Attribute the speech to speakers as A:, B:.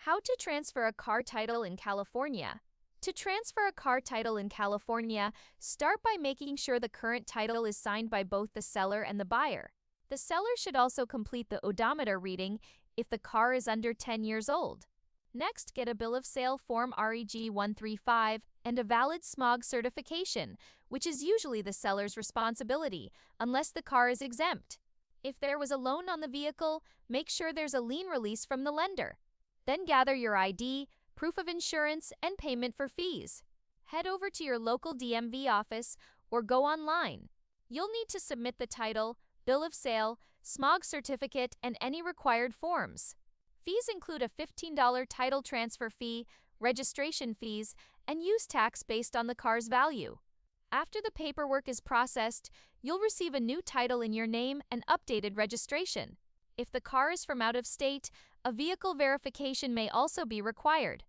A: How to transfer a car title in California. To transfer a car title in California, start by making sure the current title is signed by both the seller and the buyer. The seller should also complete the odometer reading if the car is under 10 years old. Next, get a bill of sale form Reg 135 and a valid smog certification, which is usually the seller's responsibility, unless the car is exempt. If there was a loan on the vehicle, make sure there's a lien release from the lender. Then gather your ID, proof of insurance, and payment for fees. Head over to your local DMV office or go online. You'll need to submit the title, bill of sale, smog certificate, and any required forms. Fees include a $15 title transfer fee, registration fees, and use tax based on the car's value. After the paperwork is processed, you'll receive a new title in your name and updated registration. If the car is from out of state, a vehicle verification may also be required.